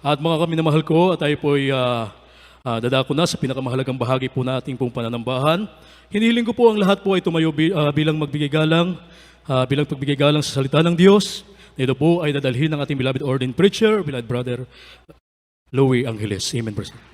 At mga kami na mahal ko, at tayo po ay dadako na sa pinakamahalagang bahagi po nating pong pananambahan. Hinihiling ko po ang lahat po ay tumayo bilang magbigay galang, bilang pagbigay galang sa salita ng Diyos. Ito po ay dadalhin ng ating beloved ordained preacher, beloved brother Louie Angeles. Amen, President.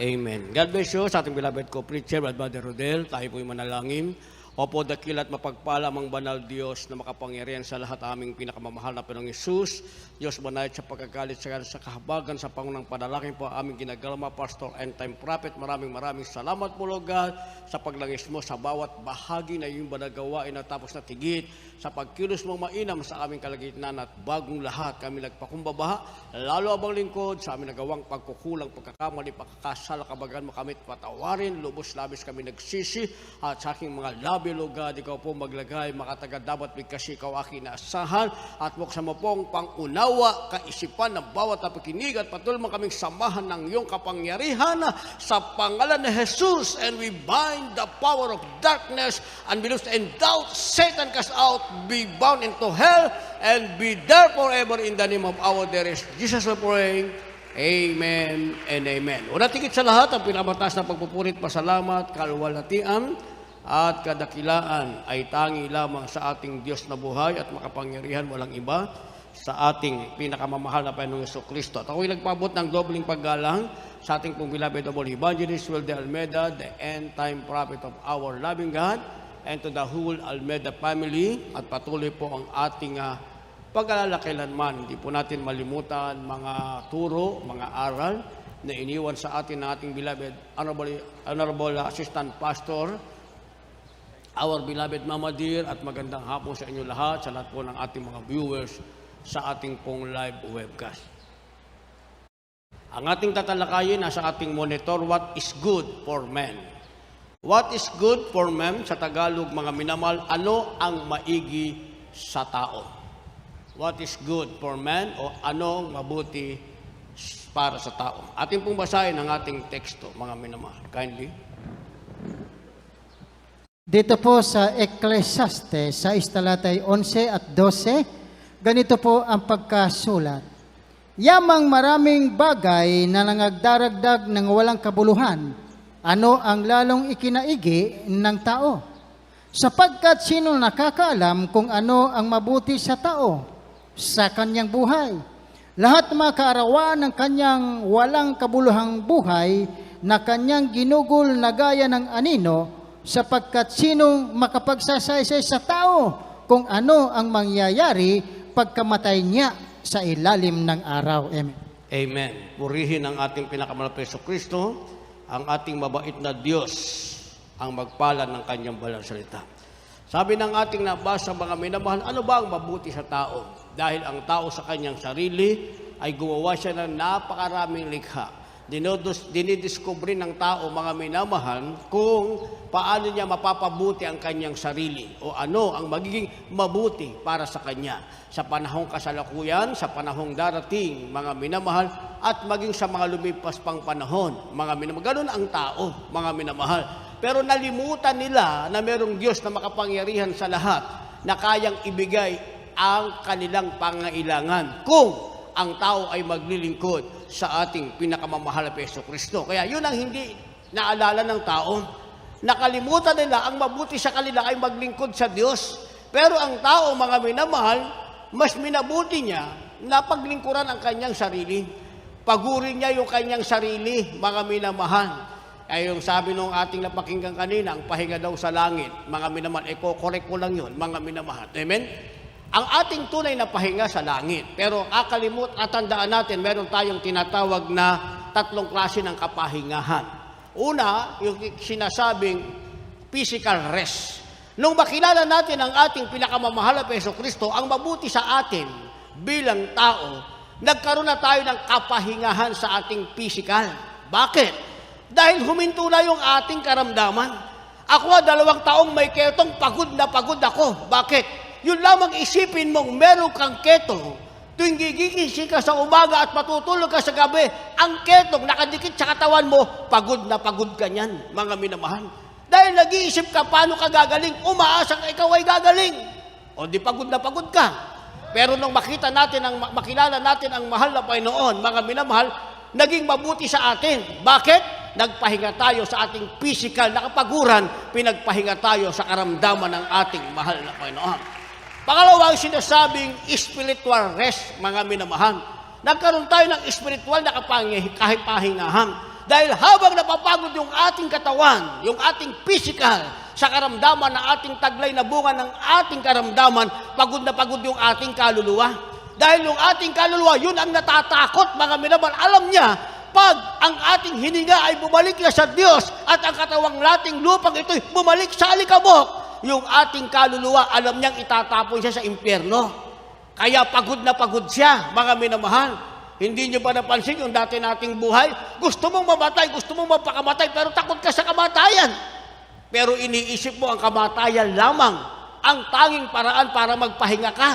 Amen. God bless you sa ating beloved co-preacher, Brother Rodel. Tayo po'y manalangin. Opo, dakil at mapagpala ang banal Diyos na makapangyarihan sa lahat aming pinakamamahal na Panginoong Hesus. Diyos banayad sa pagkagalit sa kahabagan sa pangunang panalangin po aming ginagalma, Pastor and Time Prophet. Maraming salamat po, Lord God, sa paglangis mo sa bawat bahagi na iyong banagawain na tapos na tigit sa pagkilos mong mainam sa aming kalagitnaan at bagong lahat kami nagpakumbabaha, lalo abang lingkod sa aming nagawang pagkukulang, pagkakamali, pagkakasala, kabagan mo kami patawarin, lubos-labis kami nagsisi at sa aking mga labi, Lord God, ikaw po maglagay, makatagad dapat bigkas ikaw aking naasahan at buksan mo pong pangunawa, kaisipan ng bawat napakinig at patuloy mo kaming samahan ng iyong kapangyarihan sa pangalan ni Jesus, and we bind the power of darkness and we lose and doubt, Satan cast out, be bound into hell and be there forever in the name of our dearest Jesus we pray. Amen and amen. Una tigit sa lahat, ang pinamataas na pagpupurit, pasalamat, kalwalhatian at kadakilaan ay tangi lamang sa ating Diyos na buhay at makapangyarihan, walang iba, sa ating pinakamamahal na Panginoong Jesucristo. At ako'y nagpabot ng dobling paggalang sa ating pong beloved double evangelist, Will de Almeida, the end time prophet of our loving God, and to the whole Almeida family. At patuloy po ang ating pag-alala kailanman. Hindi po natin malimutan mga turo, mga aral na iniwan sa atin ng ating beloved Honorable Assistant Pastor, our beloved Mama Dear, at magandang hapon sa inyo lahat, sa lahat po ng ating mga viewers sa ating pong live webcast. Ang ating tatalakayin nasa ating monitor, what is good for men? What is good for men? Sa Tagalog, mga minamahal, ano ang maigi sa tao? What is good for men o ano mabuti para sa tao? Ating pong basahin ang ating teksto, mga minamahal. Kindly. Dito po sa Ecclesiastes, sa talatay 11 at 12, ganito po ang pagkasulat. Yamang maraming bagay na nangagdaragdag ng walang kabuluhan, ano ang lalong ikinaigi ng tao? Sapagkat sino nakakaalam kung ano ang mabuti sa tao sa kanyang buhay? Lahat ng mga kaarawan ng kanyang walang kabuluhang buhay na kanyang ginugol na gaya ng anino, sapagkat sinong makapagsasaysay sa tao kung ano ang mangyayari pagkamatay niya sa ilalim ng araw. Amen. Amen. Purihin ang ating pinakamahal na Jesucristo, ang ating mabait na Diyos, ang magpala ng kanyang banal salita. Sabi ng ating nabasa, mga minamahal, ano ba ang mabuti sa tao? Dahil ang tao sa kanyang sarili ay gumawa siya ng napakaraming likha. Dinidiscovery ng tao, mga minamahal, kung paano niya mapapabuti ang kanyang sarili o ano ang magiging mabuti para sa kanya sa panahong kasalukuyan, sa panahong darating, mga minamahal, at maging sa mga lumipas pang panahon, mga minamahal. Ganun ang tao, mga minamahal. Pero nalimutan nila na merong Diyos na makapangyarihan sa lahat na kayang ibigay ang kanilang pangailangan kung ang tao ay maglilingkod sa ating pinakamamahal na Jesucristo. Kaya yun ang hindi naalala ng tao. Nakalimutan nila ang mabuti sa kanila ay maglingkod sa Diyos. Pero ang tao, mga minamahal, mas minabuti niya na paglingkuran ang kanyang sarili. Pagurin niya yung kanyang sarili, mga minamahal. Ay yung sabi nung ating napakinggan kanina, ang pahinga daw sa langit, mga minamahal, correct ko lang yun, mga minamahal. Amen? Ang ating tunay na pahinga sa langit. Pero at tandaan natin, meron tayong tinatawag na tatlong klase ng kapahingahan. Una, yung sinasabing physical rest. Nung makilala natin ang ating pinakamamahal na Jesucristo, ang mabuti sa atin bilang tao, nagkaroon na tayo ng kapahingahan sa ating physical. Bakit? Dahil huminto na yung ating karamdaman. Ako 2 taong may ketong, pagod na pagod ako. Bakit? Yun lamang isipin mong meron kang keto, tuwing gigising ka sa umaga at matutulog ka sa gabi, ang ketong nakadikit sa katawan mo, pagod na pagod ka niyan, mga minamahal. Dahil nag-iisip ka paano ka gagaling, umaasang ikaw ay gagaling. O di pagod na pagod ka. Pero nung makilala natin ang mahal na Panginoon, mga minamahal, naging mabuti sa atin. Bakit? Nagpahinga tayo sa ating physical na kapaguran, pinagpahinga tayo sa karamdaman ng ating mahal na Panginoon. Pangalawa, ang sinasabing spiritual rest, mga minamahal. Nagkaroon tayo ng spiritual na kapahingahan. Dahil habang napapagod yung ating katawan, yung ating physical, sa karamdaman ng ating taglay na bunga ng ating karamdaman, pagod na pagod yung ating kaluluwa. Dahil yung ating kaluluwa, yun ang natatakot, mga minamahal. Alam niya, pag ang ating hininga ay bumalik na sa Diyos at ang katawang lating lupang ito'y bumalik sa alikabok, yung ating kaluluwa, alam niyang itatapon siya sa impyerno. Kaya pagod na pagod siya, mga minamahal. Hindi niyo ba napansin yung dati nating buhay? Gusto mong mamatay, gusto mong mapakamatay, pero takot ka sa kamatayan. Pero iniisip mo ang kamatayan lamang, ang tanging paraan para magpahinga ka.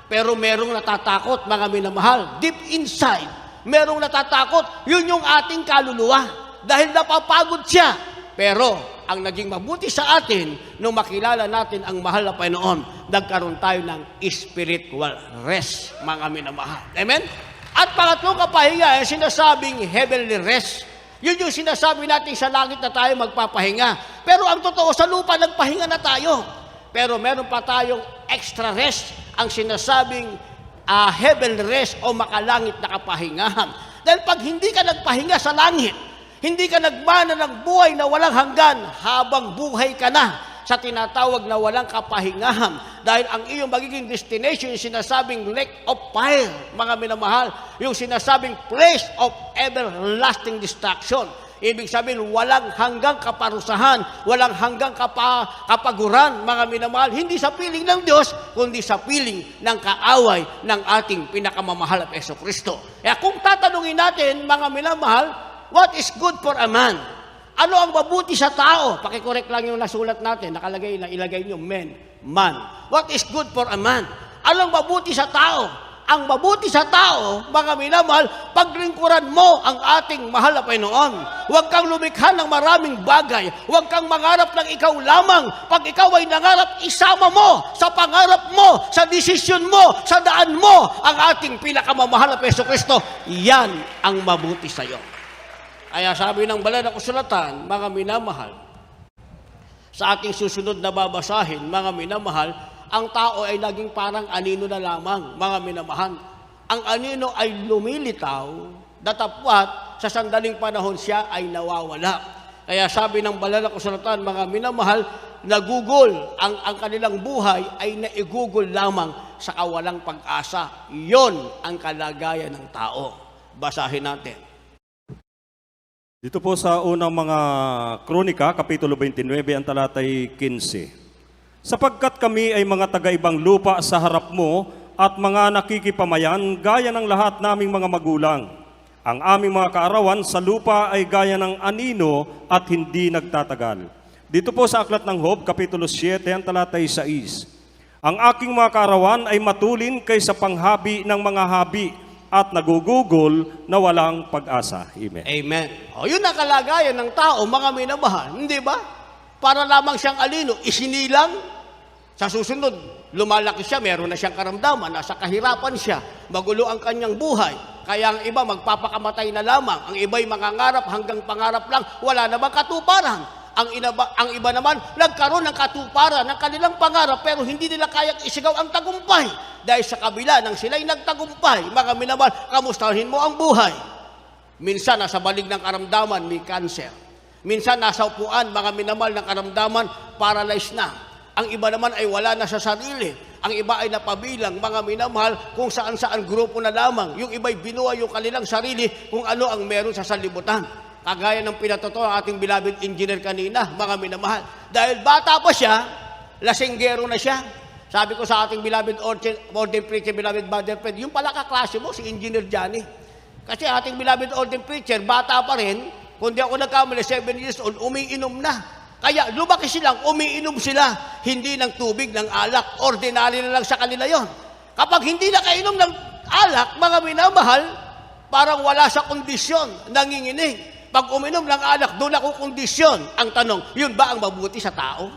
Pero merong natatakot, mga minamahal. Deep inside, merong natatakot. Yun yung ating kaluluwa. Dahil napapagod siya. Pero ang naging mabuti sa atin, nung makilala natin ang mahal na Panginoon, nagkaroon tayo ng spiritual rest, mga minamahal. Amen? At pangatlong kapahinga ay sinasabing heavenly rest. Yun yung sinasabi natin sa langit na tayo magpapahinga. Pero ang totoo, sa lupa nagpahinga na tayo. Pero meron pa tayong extra rest, ang sinasabing heavenly rest o makalangit na kapahingahan. Dahil pag hindi ka nagpahinga sa langit, hindi ka nagmana ng buhay na walang hanggan habang buhay ka na sa tinatawag na walang kapahingahan. Dahil ang iyong magiging destination, yung sinasabing lake of fire, mga minamahal, yung sinasabing place of everlasting destruction. Ibig sabihin, walang hanggang kaparusahan, walang hanggang kapaguran, mga minamahal, hindi sa piling ng Diyos, kundi sa piling ng kaaway ng ating pinakamamahal na Jesucristo. Kaya kung tatanungin natin, mga minamahal, what is good for a man? Ano ang mabuti sa tao? Pakicorrect lang yung nasulat natin. Nakalagay na ilagay nyo, man. What is good for a man? Ano ang mabuti sa tao? Ang mabuti sa tao, mga minamahal, paglingkuran mo ang ating mahal na Panginoon. Huwag kang lumikha ng maraming bagay. Huwag kang mangarap ng ikaw lamang. Pag ikaw ay nangarap, isama mo sa pangarap mo, sa desisyon mo, sa daan mo, ang ating pinakamamahal na Jesucristo. Yan ang mabuti sa iyo. Kaya sabi ng banal na kasulatan, mga minamahal, sa ating susunod na babasahin, mga minamahal, ang tao ay naging parang anino na lamang, mga minamahal. Ang anino ay lumilitaw, datapwat, sa sandaling panahon siya ay nawawala. Kaya sabi ng banal na kasulatan, mga minamahal, nagugol, ang kanilang buhay ay naigugol lamang sa kawalang pag-asa. Iyon ang kalagayan ng tao. Basahin natin. Dito po sa unang mga kronika, Kapitulo 29, ang talatay 15. Sapagkat kami ay mga taga-ibang lupa sa harap mo at mga nakikipamayan gaya ng lahat naming mga magulang. Ang aming mga kaarawan sa lupa ay gaya ng anino at hindi nagtatagal. Dito po sa Aklat ng Job, Kapitulo 7, ang talatay 6. Ang aking mga kaarawan ay matulin kaysa panghabi ng mga habi at nagugugol na walang pag-asa. Amen. Amen. O, yun ang kalagayan ng tao, mga minamahal. Hindi ba? Para lamang siyang alino, isinilang. Sa susunod, lumalaki siya, meron na siyang karamdaman, nasa kahirapan siya, magulo ang kanyang buhay. Kaya ang iba magpapakamatay na lamang. Ang iba'y mangangarap hanggang pangarap lang, wala na bang katuparan. Ang iba naman, nagkaroon ng katuparan ng kanilang pangarap pero hindi nila kayang isigaw ang tagumpay. Dahil sa kabila ng sila'y nagtagumpay, mga minamahal, kamustahin mo ang buhay. Minsan, nasa balig ng karamdaman, may cancer. Minsan, nasa upuan, mga minamahal ng karamdaman, paralyzed na. Ang iba naman ay wala na sa sarili. Ang iba ay napabilang, mga minamahal, kung saan-saan grupo na lamang. Yung iba'y binuhay yung kanilang sarili kung ano ang meron sa sanlibutan. Kagaya ng pinatotoo ng ating beloved engineer kanina, mga minamahal. Dahil bata pa siya, lasinggero na siya. Sabi ko sa ating beloved ordained preacher, beloved mother friend, yung pala kaklase mo, si Engineer Johnny. Kasi ating beloved ordained preacher, bata pa rin, kung di ako nagkamali, 7 years old, umiinom na. Kaya lumaki silang, umiinom sila, hindi ng tubig, ng alak, ordinary na lang sa kanila yon. Kapag hindi nakainom ng alak, mga minamahal, parang wala sa kondisyon, nanginginig. Pag uminom ng alak, doon ako kondisyon. Ang tanong, yun ba ang mabuti sa tao?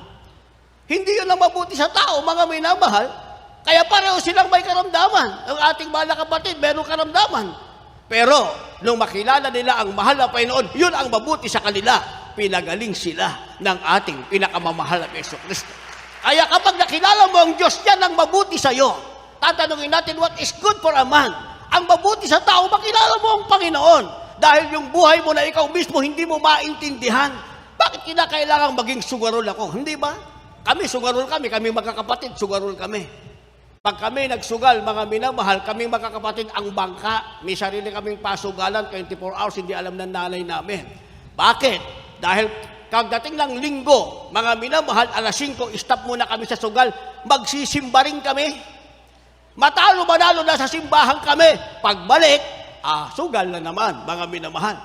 Hindi yun ang mabuti sa tao, mga minamahal. Kaya pareho silang may karamdaman. Ang ating mahal na kapatid, merong karamdaman. Pero, nung makilala nila ang mahal na Panginoon, yun ang mabuti sa kanila. Pinagaling sila ng ating pinakamamahal na Jesucristo. Kaya kapag nakilala mo ang Diyos, yan ang mabuti sa iyo. Tatanungin natin, what is good for a man? Ang mabuti sa tao, makilala mo ang Panginoon. Dahil yung buhay mo na ikaw mismo, hindi mo maintindihan. Bakit kinakailangan maging sugarol ako? Hindi ba? Kami, sugarol kami magkakapatid, sugarol kami. Pag kami nagsugal, mga minamahal, kaming magkakapatid ang bangka. May sarili kaming pasugalan, 24 hours, hindi alam ng nanay namin. Bakit? Dahil kagdating ng linggo, mga minamahal, alas 5, stop muna kami sa sugal, magsisimba rin kami. Manalo na sa simbahan kami. Pagbalik, sugal na naman, mga minamahal.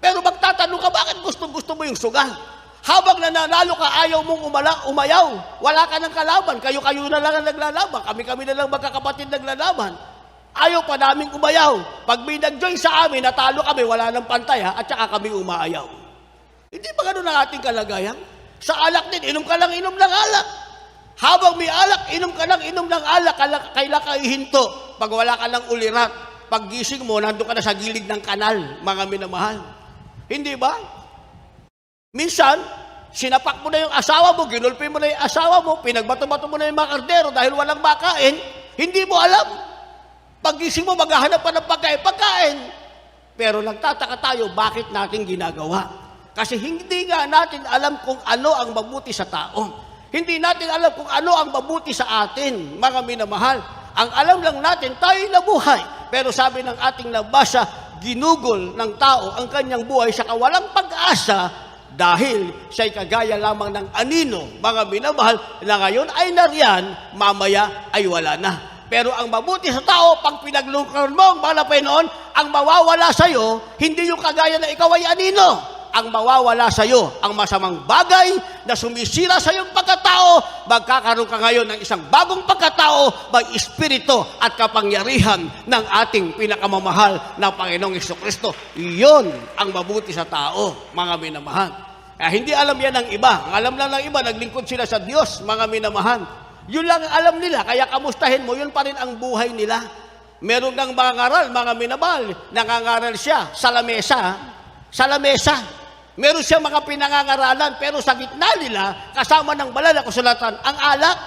Pero magtatanong ka, bakit gusto mo yung sugal? Habang nananalo ka, ayaw mong umayaw. Wala ka ng kalaban. Kayo-kayo na lang ang naglalaban. Kami-kami na lang magkakapatid naglalaban. Ayaw pa namin umayaw. Pag may nag-join sa amin, natalo kami, wala ng pantay at saka kami umaayaw. Hindi ba ganun ang ating kalagayan? Sa alak din, inom ka lang inom ng alak. Habang may alak, inom ka lang inom ng alak. Kailan ka ihinto. Pag wala ka ng ulirat, pag gising mo, nandun ka na sa gilid ng kanal, mga minamahal. Hindi ba? Minsan, sinapak mo na yung asawa mo, ginulpi mo na yung asawa mo, pinagbato-bato mo na yung mga kardero dahil walang makain, hindi mo alam. Pag-gising mo, maghahanap pa ng pagkain. Pero nagtataka tayo, bakit natin ginagawa? Kasi hindi nga natin alam kung ano ang mabuti sa tao. Hindi natin alam kung ano ang mabuti sa atin, mga minamahal. Ang alam lang natin, tayo'y nabuhay. Pero sabi ng ating nabasa, ginugol ng tao ang kanyang buhay sa kawalang pag-asa dahil siya'y kagaya lamang ng anino, mga minamahal, na ngayon ay nariyan, mamaya ay wala na. Pero ang mabuti sa tao, pag pinaglungkol mo ang mahal na Panginoon, ang mawawala sa'yo, hindi yung kagaya na ikaw ay anino. Ang mawawala sa'yo, ang masamang bagay na sumisira sa iyong pagkatao, magkakaroon ka ngayon ng isang bagong pagkatao, may espiritu at kapangyarihan ng ating pinakamamahal na Panginoong Jesucristo. Iyon ang mabuti sa tao, mga minamahal. Hindi alam yan ng iba. Ang alam lang ng iba, naglingkod sila sa Diyos, mga minamahal. Yun lang ang alam nila, kaya kamustahin mo, yun pa rin ang buhay nila. Meron ng mga ngaral, mga minamahal, nangangaral siya sa lamesa. Sa lamesa. Meron siya mga pinangangaralan, pero sa gitna nila, kasama ng banal na kasulatan, ang alak.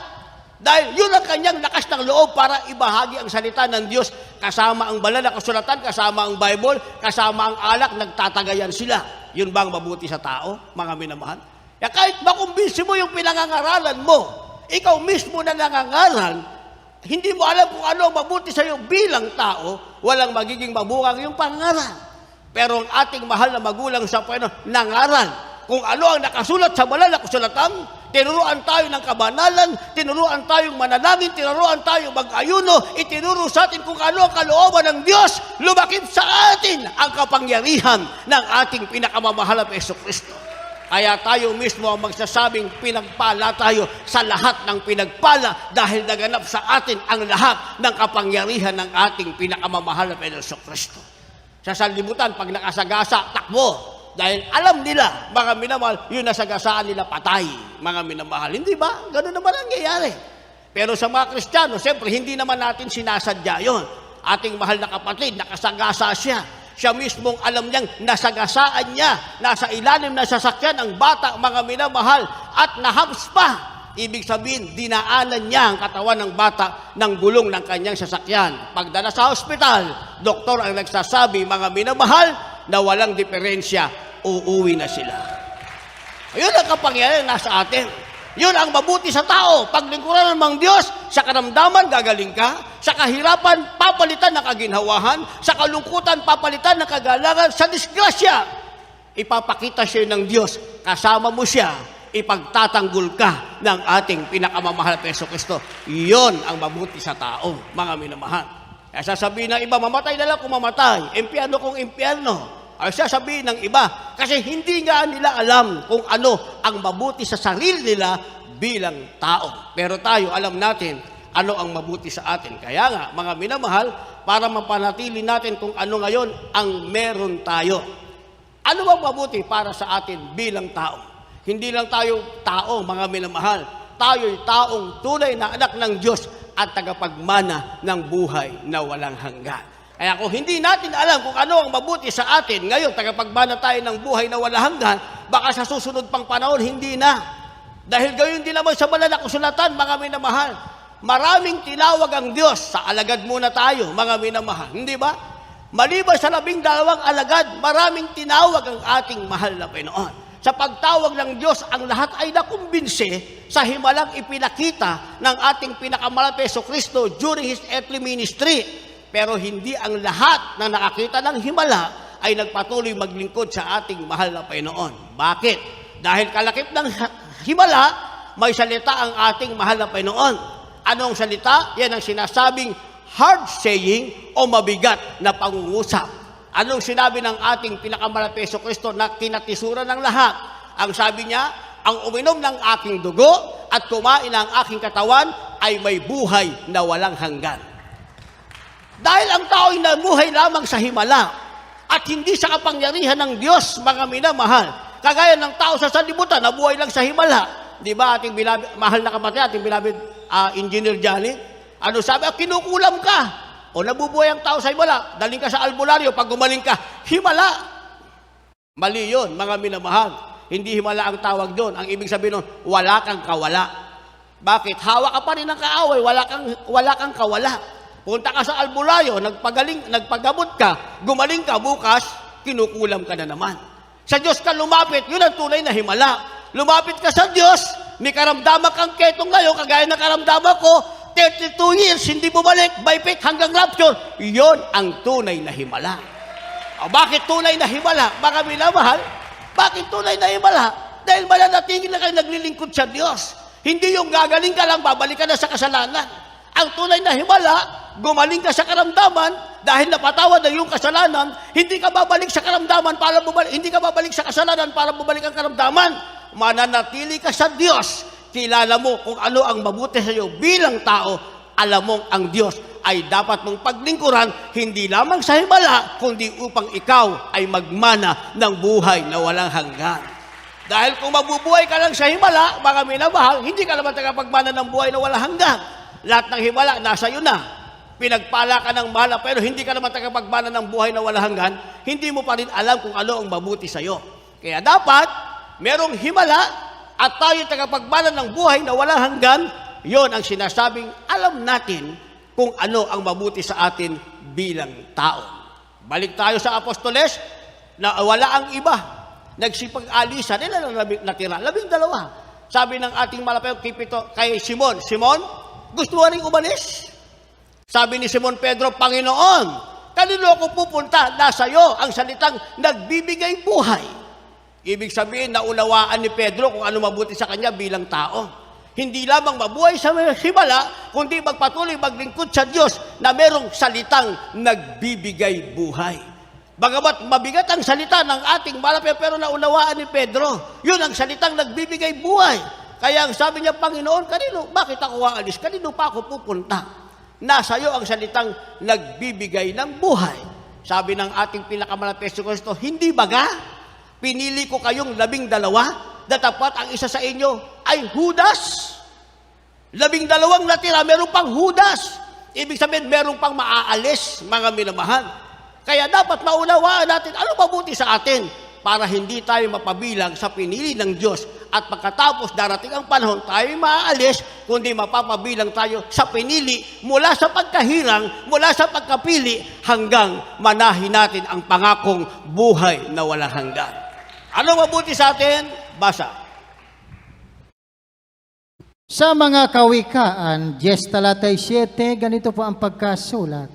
Dahil yun ang kanyang lakas ng loob para ibahagi ang salita ng Diyos. Kasama ang banal na kasulatan, kasama ang Bible, kasama ang alak, nagtatagayan sila. Yun ba ang mabuti sa tao, mga minamahal? Kaya kahit makumbinsi mo yung pinangangaralan mo, ikaw mismo na nangangaral, hindi mo alam kung ano ang mabuti sa iyo bilang tao, walang magiging mabugang yung pangaral. Pero ang ating mahal na magulang sa Panginoon, nangaral kung ano ang nakasulat sa banal na kasulatan. Tinuruan tayo ng kabanalan, tinuruan tayong manalangin, tinuruan tayong mag-ayuno, itinuro sa atin kung ano ang kalooban ng Diyos. Lumakip sa atin ang kapangyarihan ng ating pinakamamahal na Jesucristo. Kaya tayo mismo ang magsasabing pinagpala tayo sa lahat ng pinagpala dahil naganap sa atin ang lahat ng kapangyarihan ng ating pinakamamahal na Jesucristo. Sa sanlibutan, pag nakasagasa, takbo. Dahil alam nila, mga minamahal, yun nasagasaan nila patay, mga minamahal. Hindi ba? Ganun naman ang nangyayari. Pero sa mga Kristiyano, siyempre, hindi naman natin sinasadya yun. Ating mahal na kapatid, nakasagasa siya. Siya mismong alam niyang nasagasaan niya, nasa ilalim na sasakyan ang bata, mga minamahal, at nahams pa. Ibig sabihin, dinaanan niya ang katawan ng bata ng gulong ng kanyang sasakyan. Pagdala sa hospital, doktor ang nagsasabi, mga minamahal, na walang diferensya, uuwi na sila. Ayun ang kapangyarihan nasa atin. Yun ang mabuti sa tao. Paglingkuran ng Diyos, sa karamdaman, gagaling ka. Sa kahirapan, papalitan ng kaginhawahan. Sa kalungkutan, papalitan ng kagalangan. Sa disgrasya, ipapakita siya ng Diyos. Kasama mo siya. Ipagtatanggol ka ng ating pinakamamahal na Jesucristo. Iyon ang mabuti sa tao, mga minamahal. Kaya sasabihin ng iba, mamatay na lang kung mamatay. Impyerno kung impyerno. Ay sasabihin ng iba, kasi hindi nga nila alam kung ano ang mabuti sa sarili nila bilang tao. Pero tayo, alam natin ano ang mabuti sa atin. Kaya nga, mga minamahal, para mapanatili natin kung ano ngayon ang meron tayo. Ano ang mabuti para sa atin bilang tao? Hindi lang tayo tao, mga minamahal. Tayo'y taong tunay na anak ng Diyos. at tagapagmana ng buhay na walang hanggan. Kaya kung hindi natin alam kung ano ang mabuti sa atin, ngayon tagapagmana tayo ng buhay na walang hanggan, baka sa susunod pang panahon, hindi na. Dahil gayon din naman sa banal na kasulatan, mga minamahal, maraming tinawag ang Diyos. Sa alagad muna tayo, mga minamahal. Hindi ba? Maliban sa 12 alagad, maraming tinawag ang ating mahal na Panginoon. Sa pagtawag ng Diyos, ang lahat ay nakumbinse sa himalang ipinakita ng ating pinakamalapit na Jesucristo during His earthly ministry. Pero hindi ang lahat na nakakita ng himala ay nagpatuloy maglingkod sa ating mahal na Panginoon. Bakit? Dahil kalakip ng himala, may salita ang ating mahal na Panginoon. Anong salita? Yan ang sinasabing hard saying o mabigat na pangungusap. Anong sinabi ng ating pinakamalapit na Jesucristo na kinatisura ng lahat? Ang sabi niya, ang uminom ng aking dugo at kumain ng aking katawan ay may buhay na walang hanggan. Dahil ang tao ay namuhay lamang sa himala at hindi sa kapangyarihan ng Diyos, mga minamahal. Kagaya ng tao sa sanlibutan, nabuhay lang sa himala. Di ba ating mahal na kapatid, ating bilabid Engineer Johnny? Ano sabi? Kinukulam ka. O nabubuhay ang tao sa himala, daling ka sa albularyo, pag gumaling ka, himala. Mali yun, mga minamahal. Hindi himala ang tawag doon. Ang ibig sabihin nun, wala kang kawala. Bakit? Hawak ka pa rin ng kaaway, wala kang kawala. Punta ka sa albularyo, nagpagamot ka, gumaling ka bukas, kinukulam ka na naman. Sa Diyos ka lumapit, yun ang tunay na himala. Lumapit ka sa Diyos, may karamdaman kang ketong ngayon, kagaya ng karamdaman ko, 32 years, hindi bumalik, by faith hanggang rapture. Iyon ang tunay na himala. O bakit tunay na himala? Baka minamahal, bakit tunay na himala? Dahil mananatigil na kayo naglilingkod sa Diyos. Hindi yung gagaling ka lang, babalik ka na sa kasalanan. Ang tunay na himala, gumaling ka sa karamdaman, dahil napatawad na yung kasalanan, hindi ka babalik sa karamdaman para bumalik, hindi ka babalik sa kasalanan para bumalik ang karamdaman. Mananatili ka sa Diyos. Kilala mo kung ano ang mabuti sa iyo bilang tao, alam mong ang Diyos ay dapat mong paglingkuran, hindi lamang sa himala, kundi upang ikaw ay magmana ng buhay na walang hanggan. Dahil kung mabubuhay ka lang sa himala, mga minamahal, hindi ka naman tagapagmana ng buhay na walang hanggan. Lahat ng himala, nasa iyo na. Pinagpala ka ng mahala, pero hindi ka naman tagapagmana ng buhay na walang hanggan, hindi mo pa rin alam kung ano ang mabuti sa iyo. Kaya dapat, merong himala, at tayo tagapagmana ng buhay na walang hanggan, yon ang sinasabing alam natin kung ano ang mabuti sa atin bilang tao. Balik tayo sa Apostoles, na wala ang iba. Nagsipag-alisan, ilan ang natira? 12. Sabi ng ating malapit kay Simon, Simon, gusto mo rin umalis? Sabi ni Simon Pedro, Panginoon, kanino ako pupunta? Nasa iyo ang salitang nagbibigay buhay. Ibig sabihin, naunawaan ni Pedro kung ano mabuti sa kanya bilang tao. Hindi lamang mabuhay sa himala, kundi magpatuloy maglingkod sa Diyos na merong salitang nagbibigay buhay. Bagamat mabigat ang salita ng ating malapit, pero naunawaan ni Pedro, yun ang salitang nagbibigay buhay. Kaya ang sabi niya, Panginoon, kanino? Bakit ako aalis? Kanino pa ako pupunta? Nasa iyo ang salitang nagbibigay ng buhay. Sabi ng ating pinakamalapit sa Kristo, hindi baga? Pinili ko kayong 12, datapat ang isa sa inyo ay Judas. 12 natira, meron pang Judas. Ibig sabihin, meron pang maaalis, mga minamahal. Kaya dapat maunawaan natin, ano mabuti sa atin para hindi tayo mapabilang sa pinili ng Diyos. At pagkatapos darating ang panahon, tayo maaalis, kundi mapapabilang tayo sa pinili mula sa pagkahirang, mula sa pagkapili, hanggang manahin natin ang pangakong buhay na walang hanggan. Ano mabuti sa atin? Basa. Sa mga kawikaan, 10 talatay 7, ganito po ang pagkasulat.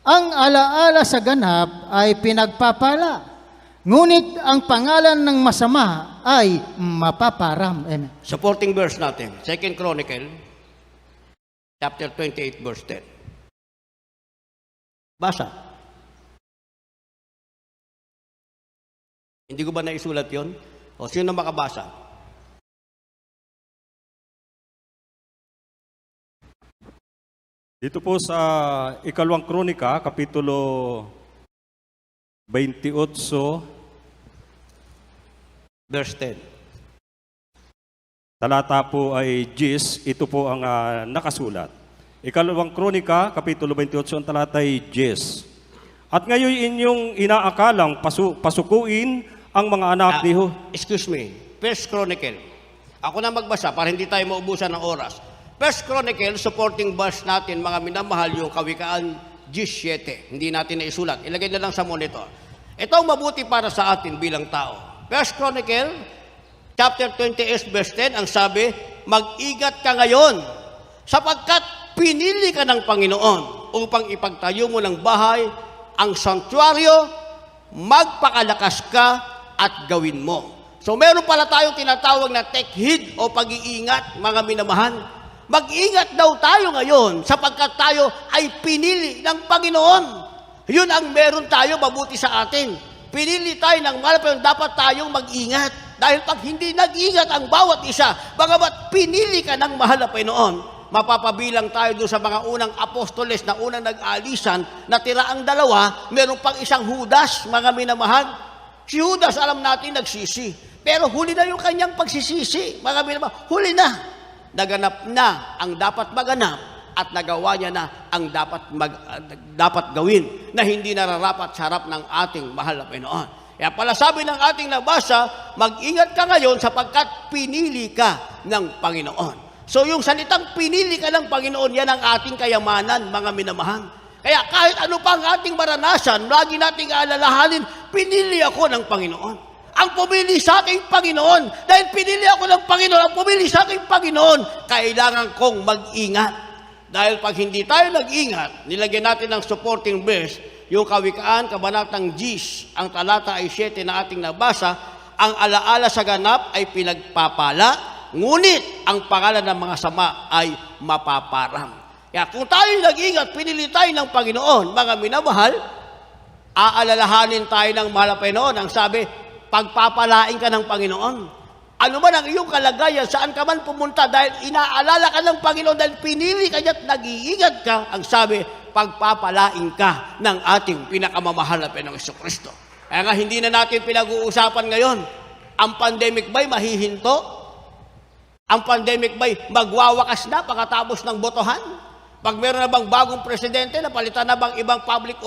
Ang alaala sa ganap ay pinagpapala, ngunit ang pangalan ng masama ay mapaparam. Amen. Supporting verse natin, 2 Chronicle, chapter 28, verse 10. Basa. Hindi ko ba naisulat yon? O sino makabasa? Dito po sa Ikalawang Kronika, Kapitulo 28, Verse 10. talata po ay 10, ito po ang nakasulat. Ikalawang Kronika, Kapitulo 28, ang talatay 10. At ngayon inyong inaakalang pasukuin ang mga anak ni Excuse me, First Chronicle. Ako na magbasa para hindi tayo maubusan ng oras. First Chronicle, supporting verse natin, mga minamahal, yung Kawikaan 17. Hindi natin naisulat. Ilagay na lang sa monitor. Ito ang mabuti para sa atin bilang tao. First Chronicle, chapter 28, verse 10, ang sabi, mag-ingat ka ngayon sapagkat pinili ka ng Panginoon upang ipagtayo mo ng bahay ang santuaryo, magpakalakas ka at gawin mo. So meron pala tayong tinatawag na take heed o pag-iingat, mga minamahal. Mag-ingat daw tayo ngayon sapagkat tayo ay pinili ng Panginoon. Yun ang meron tayo mabuti sa atin. Pinili tayo ng mahal, pero dapat tayong mag-ingat. Dahil pag hindi nag-ingat ang bawat isa, bagamat pinili ka ng mahal na Panginoon, mapapabilang tayo doon sa mga unang apostoles na unang nag-aalisan, natira ang dalawa, meron pang isang Judas, mga minamahal. Si Judas, alam natin, nagsisi. Pero huli na yung kanyang pagsisisi, mga minamahal. Huli na. Naganap na ang dapat maganap at nagawa niya na ang dapat gawin na hindi nararapat sa harap ng ating mahal na Panginoon. Kaya pala sabi ng ating nabasa, mag-ingat ka ngayon sapagkat pinili ka ng Panginoon. So yung salitang pinili ka ng Panginoon, yan ang ating kayamanan, mga minamahal. Kaya kahit ano pa ang ating maranasan, lagi nating aalalahanin, pinili ako ng Panginoon. Ang pumili sa aking Panginoon, dahil pinili ako ng Panginoon, ang pumili sa aking Panginoon, kailangan kong mag-ingat. Dahil pag hindi tayo nag-ingat, nilagyan natin ng supporting verse, yung Kawikaan, Kabanatang 10, ang talata ay 7 na ating nabasa, ang alaala sa ganap ay pinagpapala, ngunit ang pangalan ng mga sama ay mapaparam. Kaya kung tayo nag-ingat, pinili tayo ng Panginoon, mga minamahal, aalalahanin tayo ng mahal na Panginoon. Ang sabi, pagpapalain ka ng Panginoon. Ano man ang iyong kalagayan, saan ka man pumunta, dahil inaalala ka ng Panginoon, dahil pinili ka niya at nag-iingat ka, ang sabi, pagpapalain ka ng ating pinakamamahal na Panginoong Jesucristo. Kaya nga hindi na natin pinag-uusapan ngayon, ang pandemic ba'y mahihinto? Ang pandemic ba'y magwawakas na pagkatapos ng botohan? Pag meron na bang bagong presidente, napalitan na bang ibang public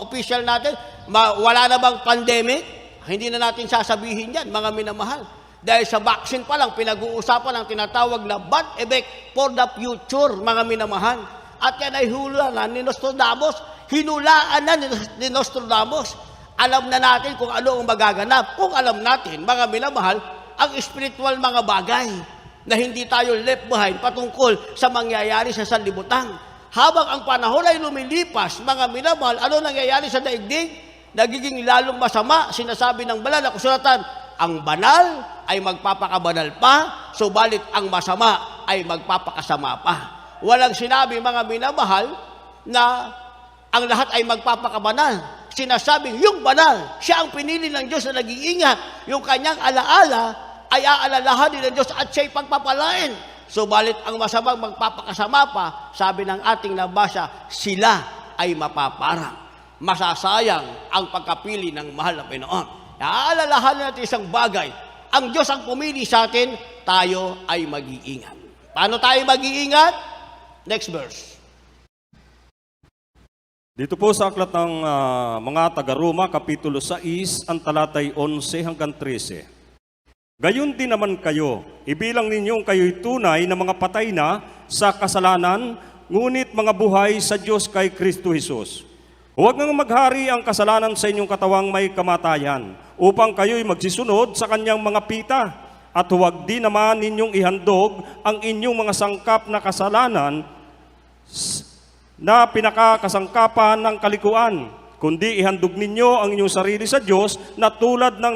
official natin, wala na bang pandemic? Hindi na natin sasabihin yan, mga minamahal. Dahil sa vaccine pa lang, pinag-uusapan ang tinatawag na bad effect for the future, mga minamahal. At yan ay hula na ni Nostradamus, hinulaan na ni Nostradamus. Alam na natin kung ano ang magaganap. Kung alam natin, mga minamahal, ang spiritual mga bagay na hindi tayo left behind patungkol sa mangyayari sa sanlibutan. Habang ang panahon ay lumilipas, mga minamahal, ano nangyayari sa daigdig? Nagiging lalong masama, sinasabi ng banal na kasulatan, ang banal ay magpapakabanal pa, subalit ang masama ay magpapakasama pa. Walang sinabi, mga minamahal, na ang lahat ay magpapakabanal. Sinasabing yung banal, siya ang pinili ng Diyos na nag-iingat. Yung kanyang alaala ay aalalahanin ng Diyos at siya'y pagpapalain. Subalit ang masamang magpapakasama pa, sabi ng ating nabasa, sila ay mapaparang. Masasayang ang pagkapili ng mahal na Panginoon. Aalalahanin natin isang bagay. Ang Diyos ang pumili sa atin, tayo ay mag-iingat. Paano tayo mag-iingat? Next verse. Dito po sa aklat ng mga taga-Roma, Kapitulo 6, ang talatay 11 hanggang 13. Gayon din naman kayo, ibilang ninyong kayo'y tunay na mga patay na sa kasalanan, ngunit mga buhay sa Diyos kay Kristo Jesus. Huwag nang maghari ang kasalanan sa inyong katawang may kamatayan, upang kayo'y magsisunod sa kanyang mga pita, at huwag din naman ninyong ihandog ang inyong mga sangkap na kasalanan na pinakakasangkapan ng kalikuan, kundi ihandog ninyo ang inyong sarili sa Diyos na tulad ng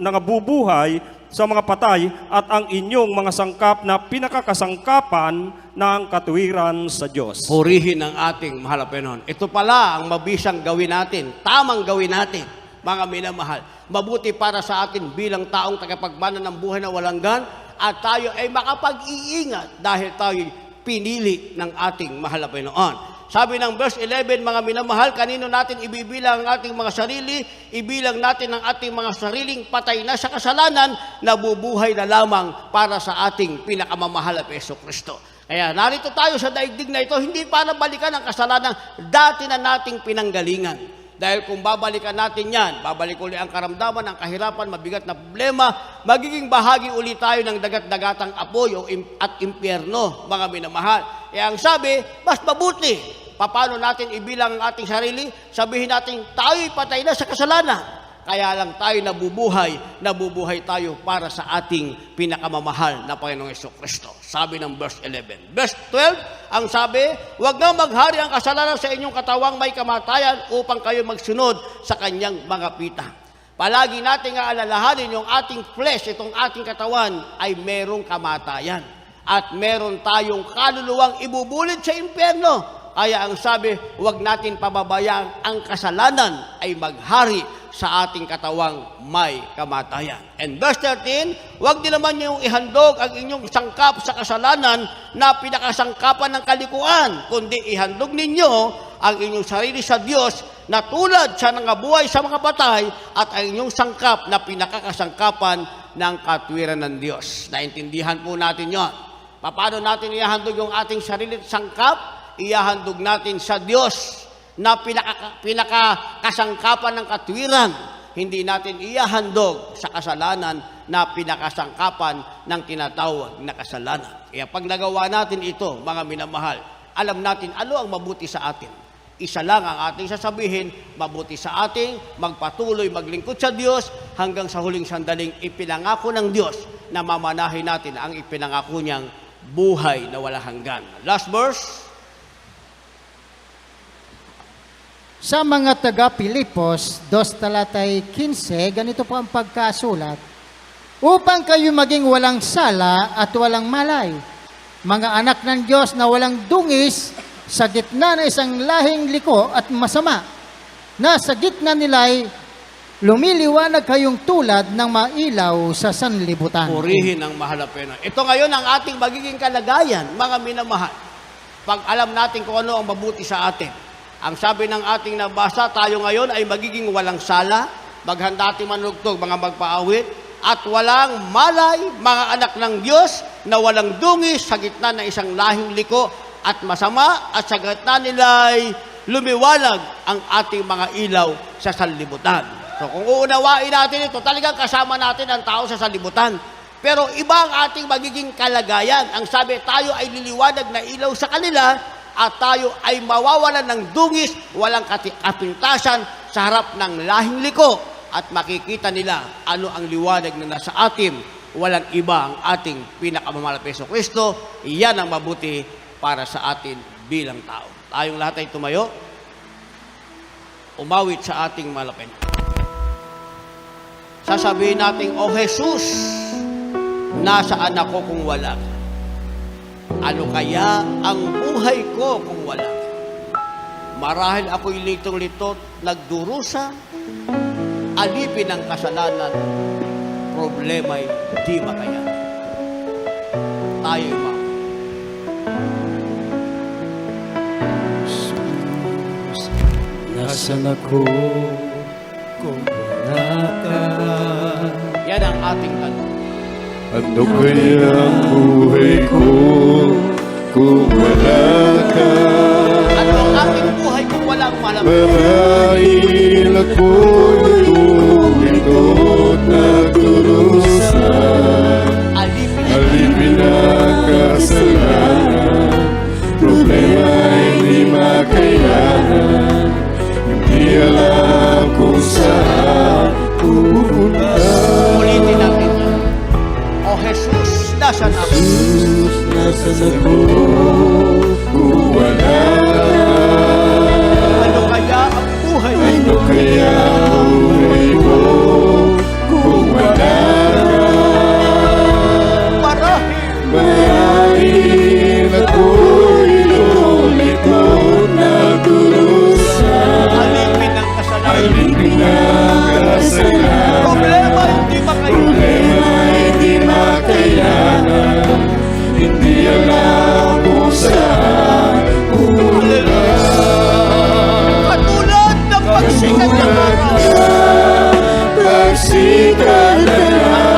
nangabubuhay sa mga patay at ang inyong mga sangkap na pinakakasangkapan ng katuwiran sa Diyos. Purihin ang ating mahal na Panginoon. Ito pala ang mabisang gawin natin, tamang gawin natin, mga minamahal. Mabuti para sa atin bilang taong tagapagmana ng buhay na walanggan at tayo ay makapag-iingat dahil tayo pinili ng ating mahal na Panginoon. Sabi ng verse 11, mga minamahal, kanino natin ibibilang ang ating mga sarili? Ibilang natin ang ating mga sariling patay na sa kasalanan, nabubuhay na lamang para sa ating pinakamamahal na Jesucristo. Kaya narito tayo sa daigdig na ito, hindi para balikan ang kasalanan dati na nating pinanggalingan. Dahil kung babalikan natin yan, babalik uli ang karamdaman, ang kahirapan, mabigat na problema, magiging bahagi uli tayo ng dagat-dagatang apoy at impyerno, mga minamahal. Kaya ang sabi, mas mabuti, paano natin ibilang ang ating sarili, sabihin natin, tayo'y patay na sa kasalanan. Kaya lang tayo nabubuhay tayo para sa ating pinakamamahal na Panginoong Jesucristo. Sabi ng verse 11. Verse 12, ang sabi, huwag na maghari ang kasalanan sa inyong katawang may kamatayan upang kayo magsunod sa kanyang mga pita. Palagi natin nga alalahanin yung ating flesh, itong ating katawan, ay merong kamatayan. At meron tayong kaluluwang ibubulit sa impyerno. Kaya ang sabi, huwag natin pababayaan ang kasalanan ay maghari sa ating katawang may kamatayan. And verse 13, huwag din naman niyong ihandog ang inyong sangkap sa kasalanan na pinakasangkapan ng kalikuan, kundi ihandog ninyo ang inyong sarili sa Diyos na tulad siya nangabuhay sa mga patay at ang inyong sangkap na pinakakasangkapan ng katwiran ng Diyos. Naintindihan po natin yon. Paano natin ihandog yung ating sarili at sangkap? Ihahandog natin sa Diyos na pinakakasangkapan ng katwiran. Hindi natin ihahandog sa kasalanan na pinakasangkapan ng tinatawag na kasalanan. Kaya pag nagawa natin ito, mga minamahal, alam natin ano ang mabuti sa atin. Isa lang ang ating sasabihin, mabuti sa ating magpatuloy maglingkod sa Diyos hanggang sa huling sandaling ipinangako ng Diyos na mamanahin natin ang ipinangako niyang buhay na walang hanggan. Last verse. Sa mga taga-Pilipos, 2 talatay 15, ganito po ang pagkasulat. Upang kayo maging walang sala at walang malay, mga anak ng Diyos na walang dungis sa gitna ng isang lahing liko at masama, na sa gitna nila'y lumiliwanag kayong tulad ng mailaw sa sanlibutan. Purihin ang mahal na pena. Ito ngayon ang ating magiging kalagayan, mga minamahal. Pag alam natin kung ano ang mabuti sa atin. Ang sabi ng ating nabasa, tayo ngayon ay magiging walang sala, maghanda ating manugtog, mga magpaawit, at walang malay, mga anak ng Diyos, na walang dungis sa gitna ng isang lahing liko at masama, at sa gitna nila'y lumiwanag ang ating mga ilaw sa sanlibutan. So kung uunawain natin ito, talagang kasama natin ang tao sa sanlibutan. Pero iba ang ating magiging kalagayan. Ang sabi, tayo ay liliwanag na ilaw sa kanila, at tayo ay mawawalan ng dungis, walang kapintasan sa harap ng lahing liko at makikita nila ano ang liwanag na nasa atin. Walang iba ang ating pinakamamahal na Jesucristo. Iyan ang mabuti para sa atin bilang tao. Tayong lahat ay tumayo, umawit sa ating malapit. Sasabihin natin, O Jesus, nasaan ako kung wala ka? Ano kaya ang buhay ko kung wala ka? Marahil ako'y litong-litot, nagdurusa, alipin ang kasalanan, problema'y di makayanan. Tayo'y mga. Nasaan ako kung wala ka? Yan ang ating tanong. Ano kaya ang buhay ko kung wala ka? Ano ang ating buhay kung walang malam? Marahil ako'y tumindot na turusan, alipin ang kasalanan, problema'y di makayanan, hindi alam kung saan pupunta. Ulitin natin yan. O Jesus, nasaan ako? Jesus, nasaan ako kung wala ka? Ano kaya ang buhay ko? Ano kaya ang buhay ko kung wala ka? Marahil ako'y lumikot na turusan, Alipin ang kasalanan. alipin ang kasalanan, Problema hindi makayanan. problema'y di makayanan, hindi alam kung saan pupunta. Katulad ng pagsikat ng araw. Pagsikat na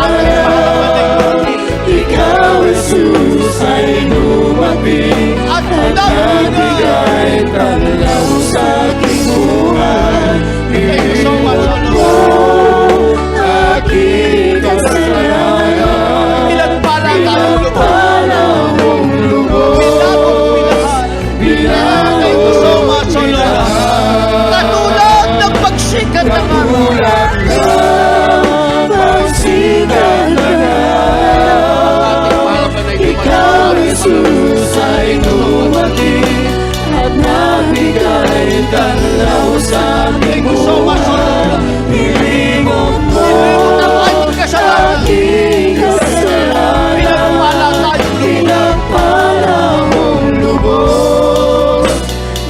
Ating mahalaman ay ikaw, Jesus, ay lumalang. dumating at at nagbigay tanaw sa aking buhay. Thank you so much, O Pinigod Lord. mo aking kasalanan. Pinagpala tayong lubos. Pinagpala mong lubos. Pinagod, pinahal. Thank you so much, O Lord. Katulad ng pagsikat ng araw. Katulad ng pagsikat ng araw, ikaw, Jesus, ay dumating at nagbigay tanaw sa aking buhay. Nilimot mo aking kasalanan. Pinagpala mong lubos.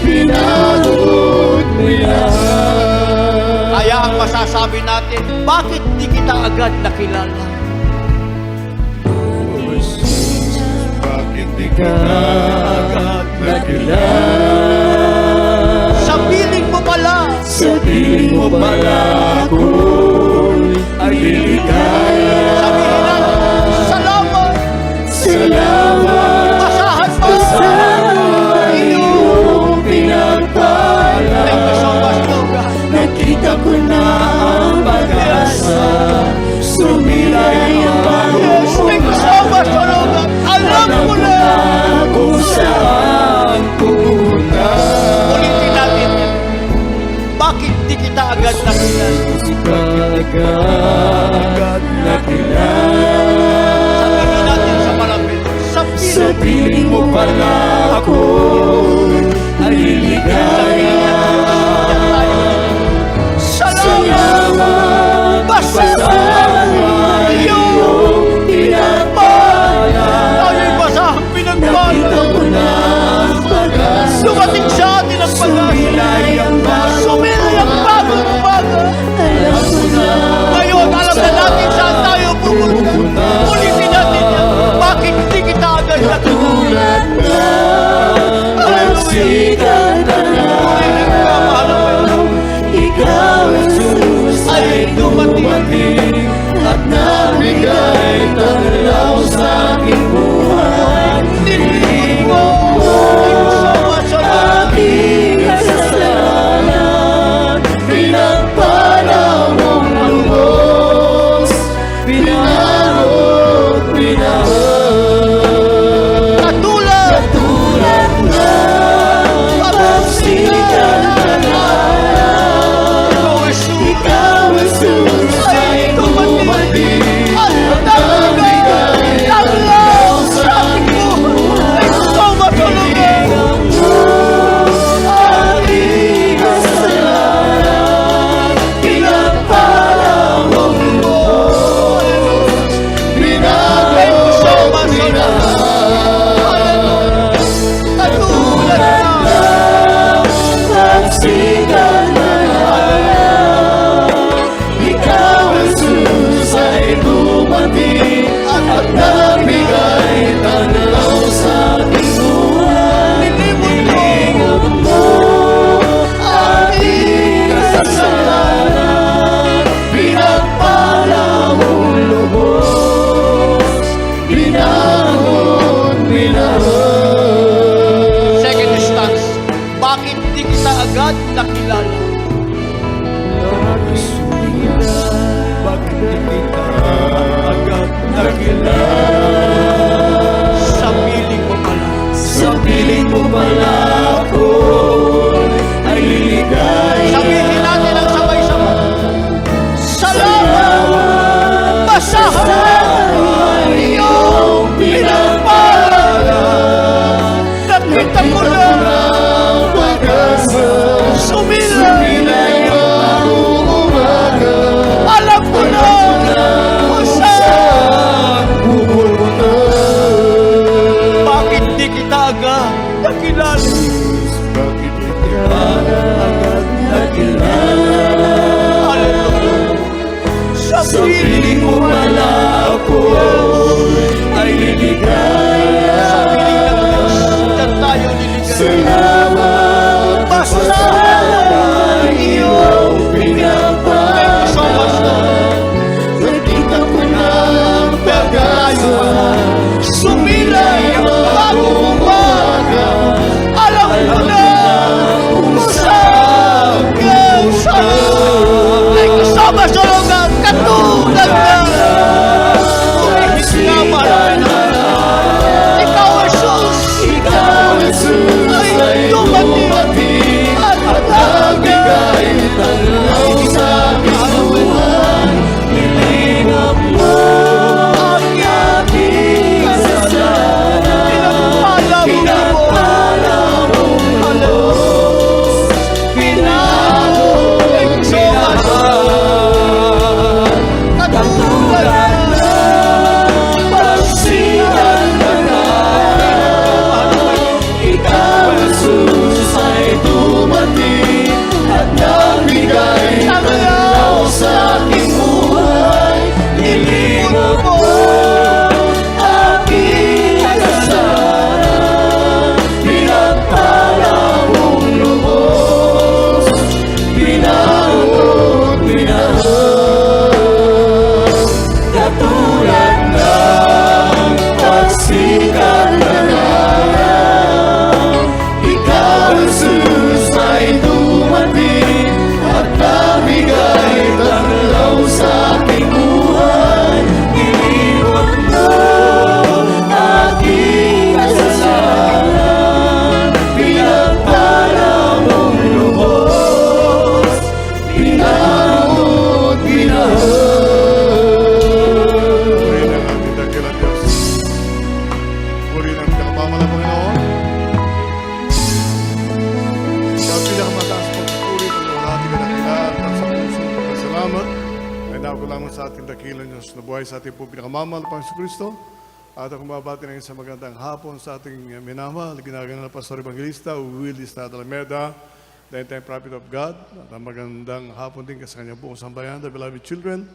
Pinagod, minahal. Kaya ang masasabi natin, bakit di kita agad nakilala? Bakit di ka agad nakilala? Sa piling mo pala, Sa piling mo pala ako'y ay liligaya. sabihin natin, salamat, Salamat basahan mo. sa iyong pinagpala. Thank you so much, Lord. Nakita ko na ang pag-asa, sumilay ang Yes, thank you so much, Lord. Alam ko na. kung saan pupunta. Ulitin natin, bakit di kita agad nakilala? Agad nakilala. Sabihin natin sa malapit, sa Sa piling piling mo pala ako ay liligaya. salamat, basahan mo iyong Iyong pinagpala. tayo'y basahang pinagpala. Nakita ko na ang pag-asa, Dumating sa atin ang pag-asa. sumilay ang bagong Sumilay ang bagong umaga. alam ko na. Ngayon, alam na natin saan tayo pupunta. Ulitin natin yan. Bakit di kita agad nakilala? Tulad na pagsikat ng araw, ikaw, Jesus, ay dumating at nabigay tanaw sa aking buhay. Nililig mo. Thank you so much, O Lord. Aking kasalanan, pinagpala mong lubos. Pinagod, pinahal. Katulad Tulad na pagsikat ng araw, ikaw, Jesus, ay dumating at nagbigay tanaw sa ating buhay. Thank you so much, O Lord. aking kasalanan. Pinagpala mong lubos. Thank you so much, O Lord. Katulad na pagsikat ng araw, ikaw, Jesus, ay dumating at nagbigay tanaw sa aking buhay. Nilimot mo aking kasalanan. Pinagpala mong lubos. Pinagod, minahal. second stance. Bakit di kita agad nakilala? Bakit di kita agad nakilala? Sa piling mo pala. Sa piling mo pala ako ay liligaya. Sabihin natin ang sabay-sabay. Salamat! Basahan mo iyong pinagpala. Nakita ko na Ang pag-asa, sumilay. ang bagong umaga. Alam ko na kung saan Pupunta. Panginoon sa ating dakilang Diyos na buhay sa ating po pinakamamahal na Panginoon Kristo. At ako mabati na sa magandang hapon sa ating minamahal, ginagawa na Pastor Evangelista, Will Estrada Alameda, the entire prophet of God. At magandang hapon din sa kanyang buong sambayan, the beloved children.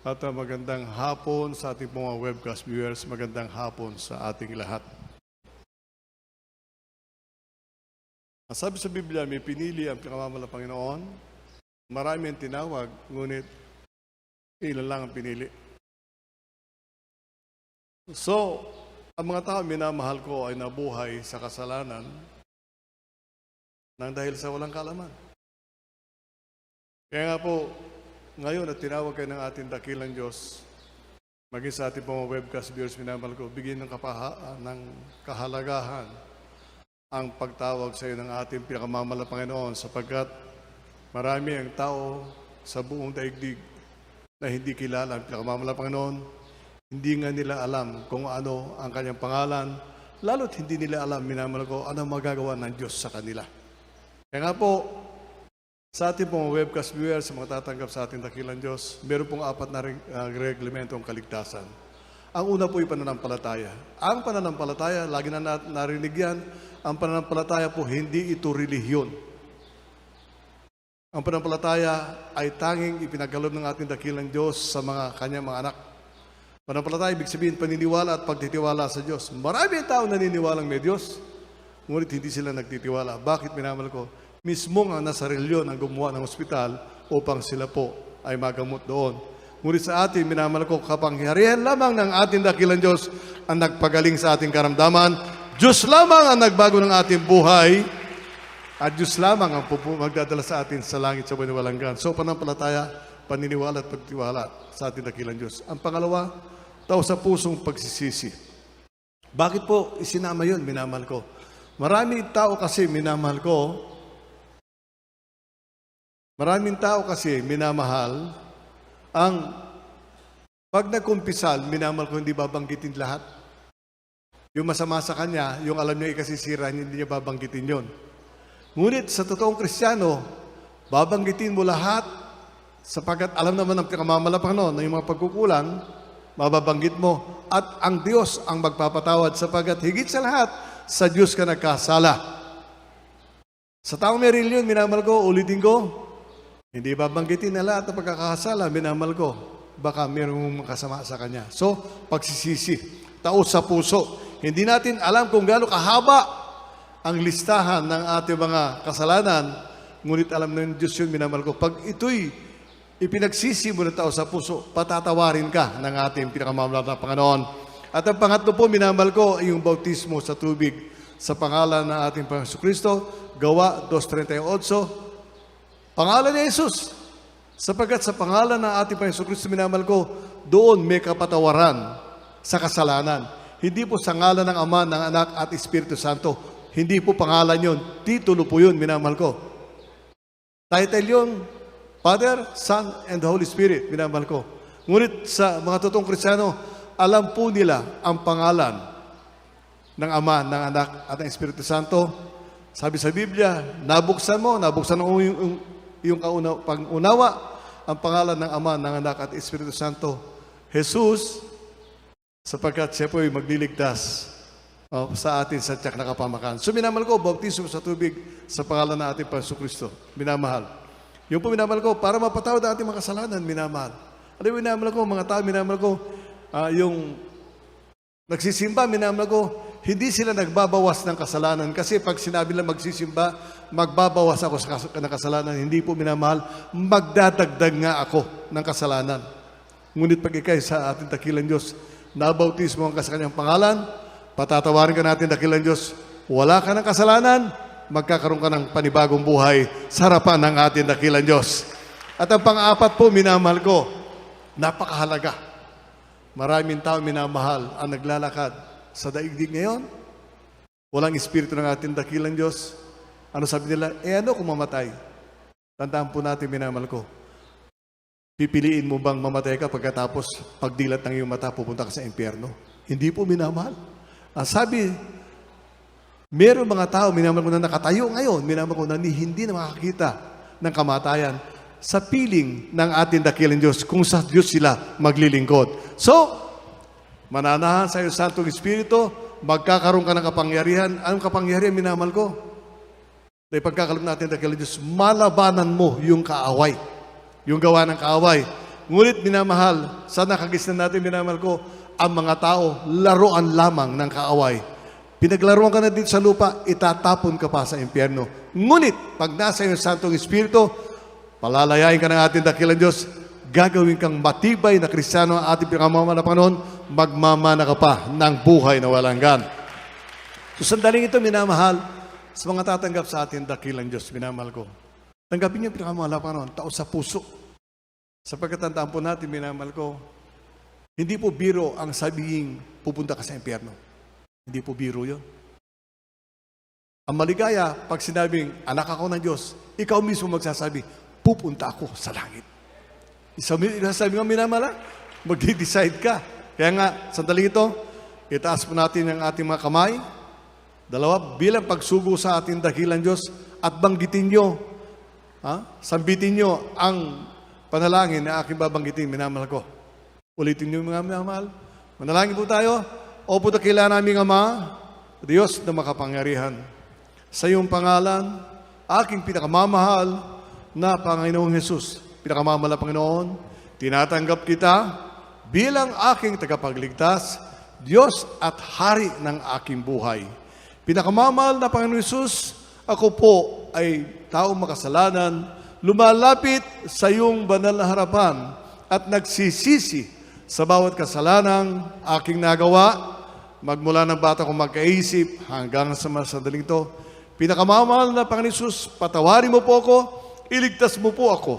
At magandang hapon sa ating mga webcast viewers, magandang hapon sa ating lahat. Sabi sa Biblia, may pinili ang pinakamamahal na Panginoon. Marami ang tinawag, ngunit ilan lang ang pinili. So, ang mga tao minamahal ko ay nabuhay sa kasalanan nang dahil sa walang kaalaman. Kaya nga po, ngayon at tinawag kayo ng ating dakilang Diyos, maging sa ating mga webcast viewers, minamahal ko, bigyan ng kahalagahan ang pagtawag sa iyo ng ating pinakamamahal na Panginoon sapagkat marami ang tao sa buong daigdig na hindi kilala ang pinakamamahal na Panginoon. Hindi nga nila alam kung ano ang kanyang pangalan, lalo't hindi nila alam, minamahal ko, ano magagawa ng Diyos sa kanila. Kaya nga po, sa ating pong webcast viewers, sa mga tatanggap sa ating dakilang Diyos, meron pong 4 na reglamentong kaligtasan. Ang una po ay pananampalataya. Ang pananampalataya, lagi na narinig yan, ang pananampalataya po, hindi ito relihiyon. Ang pananampalataya ay tanging ipinagkaloob ng ating dakilang Diyos sa mga kanyang mga anak. Pananampalataya, ibig sabihin, paniniwala at pagtitiwala sa Diyos. Marami ang tao naniniwalang may Diyos, ngunit hindi sila nagtitiwala. Bakit, minamahal ko? Mismo nga nasa reliyon ang gumawa ng ospital upang sila po ay magamot doon. Ngunit sa atin, minamahal ko, kapangyarihan lamang ng ating dakilang Diyos ang nagpagaling sa ating karamdaman. Diyos lamang ang nagbago ng ating buhay. At Diyos lamang ang magdadala sa atin sa langit sa buhay na walang hanggan. So, pananampalataya, paniniwala at pagtiwala sa ating dakilang Diyos. Ang pangalawa, tao sa pusong pagsisisi. Bakit po isinama yun, minamahal ko? Maraming tao kasi minamahal ang pag nagkumpisal, minamahal ko, hindi babanggitin lahat. Yung masama sa kanya, yung alam niya ikasisira, hindi niya babanggitin yon. Ngunit sa totoong Kristiyano, babanggitin mo lahat sapagkat alam naman ng pinakamamahal na Panginoon na yung mga pagkukulang, mababanggit mo. At ang Diyos ang magpapatawad sapagkat higit sa lahat, sa Diyos ka nagkasala. Sa taong may reliyon, minamahal ko, ulitin ko, hindi babanggitin na lahat ng pagkakasala, minamahal ko. Baka mayroong makasama sa kanya. So, pagsisisi, tao sa puso. Hindi natin alam kung gaano kahaba ang listahan ng ating mga kasalanan, ngunit alam ng Diyos yun, minamahal ko. Pag ito'y ipinagsisi mo ng tao sa puso, patatawarin ka ng ating pinakamamahal na Panginoon. At ang pangatlo po, minamahal ko, yung bautismo sa tubig sa pangalan ng ating Panginoon Kristo, Gawa 2:38, pangalan ni Jesus. Sapagkat sa pangalan ng ating Panginoon Kristo, minamahal ko, doon may kapatawaran sa kasalanan. Hindi po sa ngalan ng Ama, ng Anak at Espiritu Santo. Hindi po pangalan yun. Titulo po yun, minamahal ko. Title yun, Father, Son, and the Holy Spirit, minamahal ko. Ngunit sa mga totoong Kristiyano, alam po nila ang pangalan ng Ama, ng Anak at ng Espiritu Santo. Sabi sa Biblia, nabuksan mo yung pag-unawa ang pangalan ng Ama, ng Anak at Espiritu Santo, Jesus, sapagkat siya po ay magliligtas sa atin sa tiyak na kapamakan. So minamahal ko, bautismo sa tubig sa pangalan ng ating Panginoon Kristo. Minamahal. Yung po minamahal ko, para mapatawad ang ating mga kasalanan, minamahal. Alam mo, minamahal ko, mga tao, minamahal ko, yung nagsisimba, minamahal ko, hindi sila nagbabawas ng kasalanan. Kasi pag sinabi lang magsisimba, magbabawas ako ng kasalanan. Hindi po minamahal, magdadagdag nga ako ng kasalanan. Ngunit pag ikay sa ating dakilang Diyos, nabautismo ka sa kanyang pangalan, patatawarin ka natin dakilang Diyos, wala ka ng kasalanan, magkakaroon ka ng panibagong buhay sa harapan ng ating dakilang Diyos. At ang pang-apat po, minamahal ko, napakahalaga. Maraming tao minamahal ang naglalakad sa daigdig ngayon. Walang espiritu ng ating dakilang Diyos. Ano sabi nila? Ano kung mamatay? Tandaan po natin, minamahal ko. Pipiliin mo bang mamatay ka pagkatapos pagdilat ng iyong mata, pupunta ka sa impyerno? Hindi po, minamahal. Ang sabi, meron mga tao, minamahal ko na nakatayo ngayon, minamahal ko na hindi na makakita ng kamatayan. sa piling ng ating dakilang Diyos kung sa Diyos sila maglilingkod. So, mananahan sa iyong Santong Espiritu, magkakaroon ka ng kapangyarihan. Anong kapangyarihan, minamahal ko? Dahil pagkakaroon natin dakilang Diyos, malabanan mo yung kaaway. Yung gawa ng kaaway. Ngunit minamahal, sa nakagisnan natin, minamahal ko, ang mga tao, laruan lamang ng kaaway. Pinaglaruan ka na dito sa lupa, itatapon ka pa sa impyerno. Ngunit, pag nasa iyong Santong Espiritu, palalayain ka ng ating dakilang Diyos, gagawin kang matibay na Kristiyano ang ating pinamamana Panginoon, magmamana ka pa ng buhay na walang hanggan. So, sandaling ito, minamahal, sa mga tatanggap sa ating dakilang Diyos, minamahal ko. Tanggapin niyo pinamamana Panginoon, tao sa puso. Sapagkat tandaan po natin, minamahal ko, hindi po biro ang sabihin, pupunta ka sa impyerno. Hindi po biro yun. Ang maligaya, pag sinabing, anak ako ng Diyos, ikaw mismo magsasabi, pupunta ako sa langit. Isasabi nga, minamala, mag-decide ka. Kaya nga, sandali ito, itaas po natin ang ating mga kamay. Dalawa, bilang pagsugo sa ating dakilang Diyos, at banggitin nyo, sambitin nyo ang panalangin na aking babanggitin, minamahal ko. Ulitin nyo mga minamahal. Manalangin po tayo. Opo dakila naming Ama, Diyos na makapangyarihan. Sa iyong pangalan, aking pinakamamahal na Panginoong Hesus. Pinakamamahal na Panginoon, tinatanggap kita bilang aking tagapagligtas, Diyos at Hari ng aking buhay. Pinakamamahal na Panginoong Hesus, ako po ay taong makasalanan, lumalapit sa iyong banal na harapan at nagsisisi sa bawat kasalanang aking nagawa, magmula ng bata kong magkaisip hanggang sa masandaling ito. Pinakamamahal na Panginoon Hesus, patawarin mo po ako, iligtas mo po ako,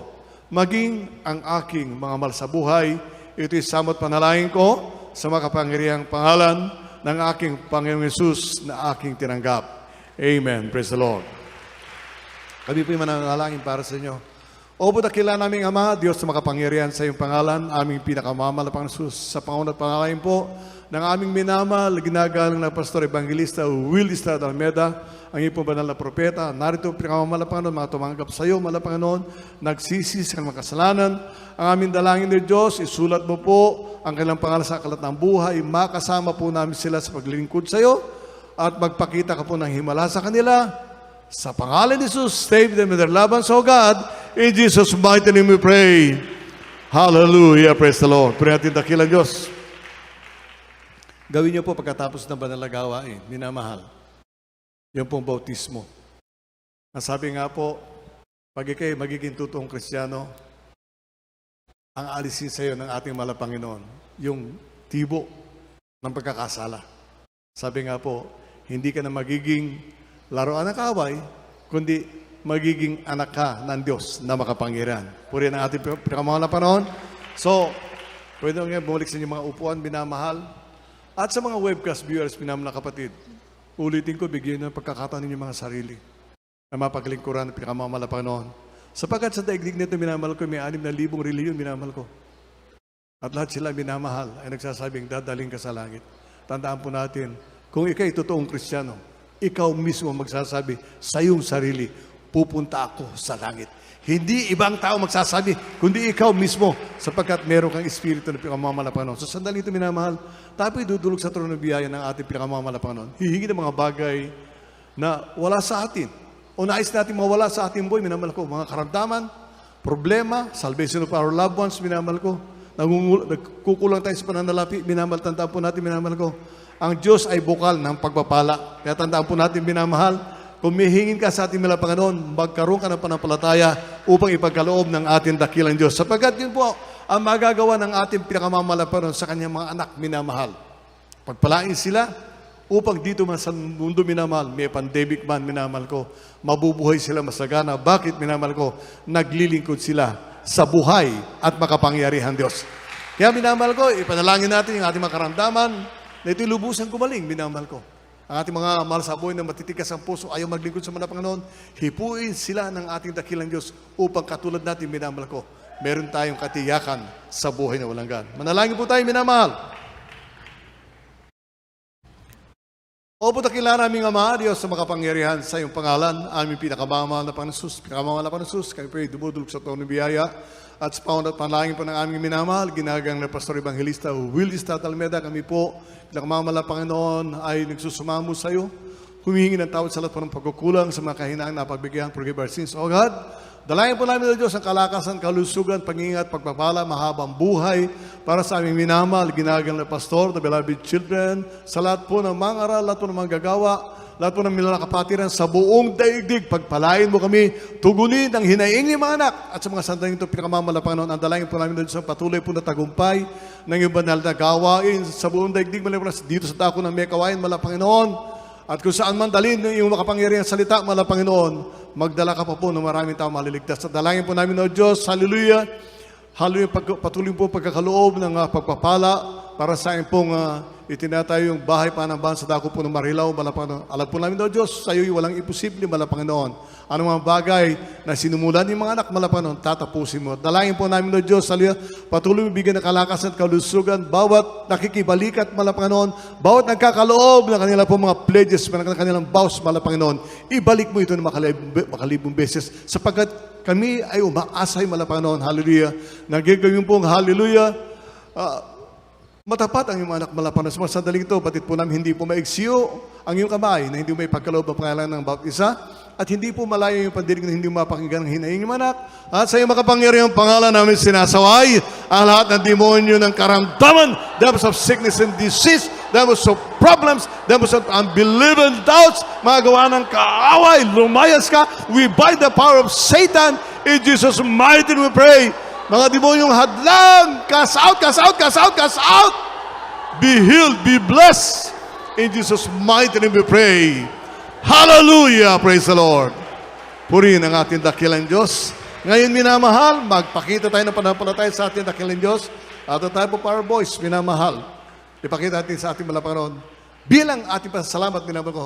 maging ang aking mga mahal sa buhay. Ito'y samot panalangin ko sa makapangyarihang pangalan ng aking Panginoong Hesus na aking tinanggap. Amen. Praise the Lord. Kami po'y mananalangin para sa inyo. Opo dakila naming Ama, Diyos na makapangyarihan sa iyong pangalan, aming pinakamamahal na Panginoon Hesus, sa pangunat pangalan po ng aming minamahal, ginagalang na Pastor Evangelista Will Estrada Almeda, ang iyong banal na propeta. Narito pinakamamahal na Panginoon, mga tumanggap sa iyo, mahal na Panginoon, nagsisis ng mga kasalanan. Ang aming dalangin ng Diyos, isulat mo po ang kanilang pangalan sa akalat ng buhay, makasama po namin sila sa paglilingkod sa iyo, at magpakita ka po ng himala sa kanila. Sa pangalan ni Jesus, save them in their love and so God. In Jesus' mighty name we pray. Hallelujah. Praise the Lord. Pray natin dakilang Diyos. Gawin niyo po pagkatapos ng banal na gawain, minamahal. Yung pong bautismo. Ang sabi nga po, pag ikay magiging totoong Kristiyano, ang alisin sa iyo ng ating mahal na Panginoon, yung tibo ng pagkakasala. Sabi nga po, hindi ka na magiging laruan ng kaaway, kundi magiging anak ka ng Diyos na makapangyarihan. Purihan ang ating pinakamahal na panahon. So, pwede nga bumalik sa inyong mga upuan, minamahal. At sa mga webcast viewers, minamahal na kapatid, ulitin ko, bigyan ng pagkakataon ninyo mga sarili na mapaglingkuran ng pinakamahal na Panginoon. Sapagkat sa daigdig nito, minamahal ko, may 6,000 reliyon, minamahal ko. At lahat sila minamahal ay nagsasabing, dadaling ka sa langit. Tandaan po natin, kung ikay totoong Kristiyano, ikaw mismo magsasabi sa iyong sarili, pupunta ako sa langit. Hindi ibang tao magsasabi, kundi ikaw mismo, sapagkat meron kang espiritu na pinakamamahal na Panginoon. So sandali ito minamahal, tapo'y dudulog sa trono ng biyaya ng ating pinakamamahal na Panginoon. Hihingi ng mga bagay na wala sa atin. O nais natin mawala sa ating buhay, minamahal ko, mga karamdaman, problema, salvation of our loved ones, minamahal ko. Nagkukulang tayo sa pananalapi, minamahal, tandaan po natin, minamahal ko. Ang Diyos ay bukal ng pagpapala. Kaya tandaan po natin, minamahal, kung mihingin ka sa ating mga Panginoon, magkaroon ka ng panampalataya upang ipagkaloob ng ating dakilang Diyos. Sapagkat yun po ang magagawa ng ating pinakamamahal na Panginoon sa kanyang mga anak, minamahal. Pagpalain sila upang dito man sa mundo, minamahal, may pandemic man, minamahal ko, mabubuhay sila masagana. Bakit, minamahal ko? Naglilingkod sila sa buhay at makapangyarihan Diyos. Kaya minamahal ko, ipanalangin natin yung ating mga karamdaman, na ito'y lubusan gumaling, minamahal ko. Ang ating mga mahal sa buhay na matitikas ang puso, ayaw maglingkod sa mga Panginoon, hipuin sila ng ating dakilang Diyos upang katulad natin, minamahal ko, meron tayong katiyakan sa buhay na walang gan. Manalangin po tayo, minamahal. Opo, dakila naming Ama, Diyos sa makapangyarihan sa iyong pangalan, aming pinakamamahal na Panginoon Jesus, pinakamamahal na Panginoon Jesus, kami po ay dumudulog sa tono biyaya at sa pangunat panalangin po ng aming minamahal, ginagang na Pastor Evangelista Willis Tatalmeda, kami po, pinakamamahal na Panginoon, ay nagsusumamo sa iyo, humihingi ng tawad sa lahat po ng pagkukulang sa mga kahinaan na pagbigyan, forgive our sins, O God. Dalangin po namin, O Diyos, ang kalakasan, kalusugan, pag-ingat, pagpapala, mahabang buhay para sa aming minamahal, ginagang na Pastor, the beloved children, sa lahat po ng mga aral, lahat po ng mga gagawa, lahat po ng mga kapatiran sa buong daigdig, pagpalain mo kami, tugunin ang hinaing ni mga anak at sa mga sandaling ito, pinakamamala, Panginoon, ang dalangin po namin, O Diyos, ang patuloy po na tagumpay ng iyong banal na gawain sa buong daigdig, malipas dito sa dako ng may kawain, mala, Panginoon. At kung saan man dalhin ng iyong makapangyarihan salita, mala Panginoon, magdala ka pa po ng maraming tao maliligtas. At dalangin po namin, O Diyos, hallelujah, hallelujah, patuloy po pagkakaloob ng pagpapala para sa akin pong itinatayo yung bahay panambahan sa dako po ng Marilaw, mala Panginoon. Alam po namin, O Diyos, sa iyo walang imposible, mala Panginoon. Anong mga bagay na sinumulan ng mga anak, mala Panginoon, tatapusin mo. Dalangin po namin, O Diyos, hallelujah, patuloy mo bigyan ng kalakasan at kalusugan, bawat nakikibalikat, mala Panginoon, bawat nagkakaloob ng kanila po mga pledges, ng kanilang vows, mala Panginoon, ibalik mo ito ng makalibong beses, sapagkat kami ay umaasay, mala Panginoon, hallelujah, nagigawin pong hallelujah, matapat ang iyong mga anak, mala Panginoon. Sa mga sandaling ito, batid po namin hindi po maiksiyo ang iyong kamay na hindi mo ipagkaloob ang pangalan ng bawat isa, at hindi po malayo yung pandinig na hindi mo mapakinggan ang hinaing yung anak. At sa iyong makapangyarihang pangalan namin sinasaway ang lahat ng demonyo ng karamdaman, devils of sickness and disease, devils of problems, devils of unbelief and doubts, mga gawa ng kaaway, lumayas ka. We bind the power of Satan in Jesus' mighty name we pray. Mga demonyong hadlang, cast out, cast out, cast out, cast out. Be healed, be blessed. In Jesus' mighty name we pray. Hallelujah! Praise the Lord. Purihin ang ating dakilang Diyos. Ngayon, minamahal, magpakita tayo ng pananampalataya sa ating dakilang Diyos. At tayo po, Power Boys, minamahal. Ipakita natin sa ating Panginoon. Bilang ating pasasalamat, minamahal ko,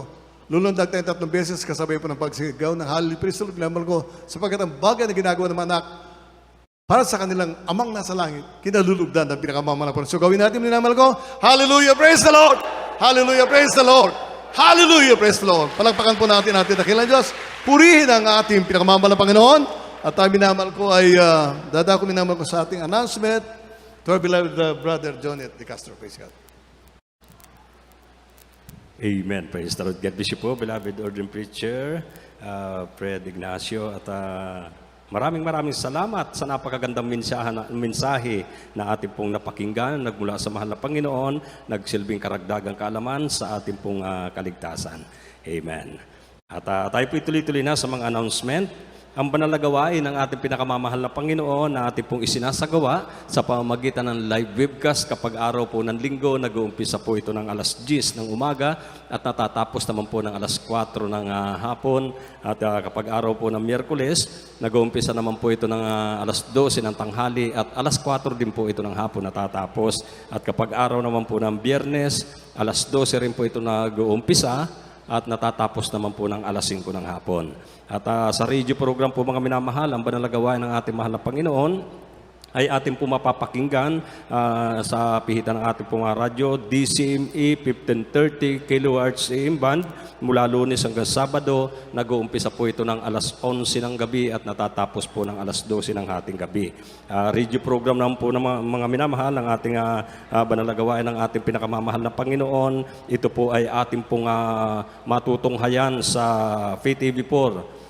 lulundag tayo 3 beses kasabay po ng pagsigaw ng Hallelujah, praise the Lord, minamahal ko, sapagkat ang bagay na ginagawa ng mga anak para sa kanilang amang nasa langit, kinalulugdan ng pinakamamahal na Panginoon. So gawin natin, minamahal ko, Hallelujah, praise the Lord! Hallelujah, praise the Lord! Hallelujah, praise the Lord! Palagpakan po natin ating dakilang Diyos. Purihin ang ating pinakamamahal na Panginoon. At ang minamahal ko ay, dadako minamahal ko sa ating announcement to our beloved brother Jonet De Castro. Praise God. Amen. Praise the Lord. God bless you po, beloved ordained preacher, Fred Ignacio, at maraming salamat sa napakagandang mensahe na ating pong napakinggan, nagmula sa mahal na Panginoon, nagsilbing karagdagang kaalaman sa ating pong kaligtasan. Amen. At tayo po tuloy-tuloy na sa mga announcement. Ang banal na gawain ng ating pinakamamahal na Panginoon na ating pong isinasagawa sa pamamagitan ng live webcast kapag araw po ng linggo, nag-uumpisa po ito ng alas 10 ng umaga at natatapos naman po ng alas 4 ng hapon. At kapag araw po ng Miyerkules, nag-uumpisa naman po ito ng alas 12 ng tanghali at alas 4 din po ito ng hapon natatapos. At kapag araw naman po ng Biyernes, alas 12 rin po ito nag-uumpisa at natatapos naman po ng alas 5 ng hapon. At sa radio program po mga minamahal, ang banal na gawain ng ating mahal na Panginoon ay ating po mapapakinggan sa pihitan ng ating pong radyo, DCME 1530 kHz AM band, mula Lunes hanggang Sabado. Nag-uumpisa po ito ng alas 11 ng gabi at natatapos po ng alas 12 ng hating gabi. Radio program naman po ng mga minamahal ng ating banal na gawain ng ating pinakamamahal na Panginoon. Ito po ay ating pong matutunghayan sa FTV4.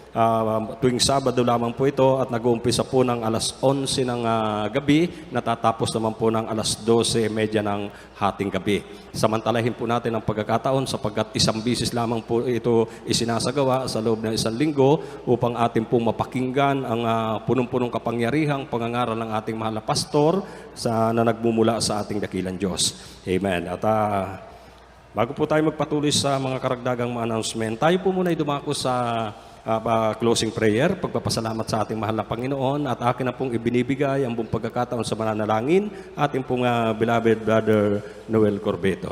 Tuwing Sabado lamang po ito at nag-uumpisa po ng alas 11 ng gabi, natatapos naman po ng alas 12:30 ng hating gabi. Samantalahin po natin ang pagkakataon sapagkat isang bisis lamang po ito isinasagawa sa loob ng isang linggo upang ating pong mapakinggan ang punong-punong kapangyarihang pangangaral ng ating mahal na pastor na nagmumula sa ating dakilang Diyos. Amen. At bago po tayo magpatuloy sa mga karagdagang mga announcement, tayo po muna ay dumako sa closing prayer, pagpapasalamat sa ating mahal na Panginoon, at akin na pong ibinibigay ang buong pagkakataon sa mananalangin ating pong beloved brother Noel Corbeto.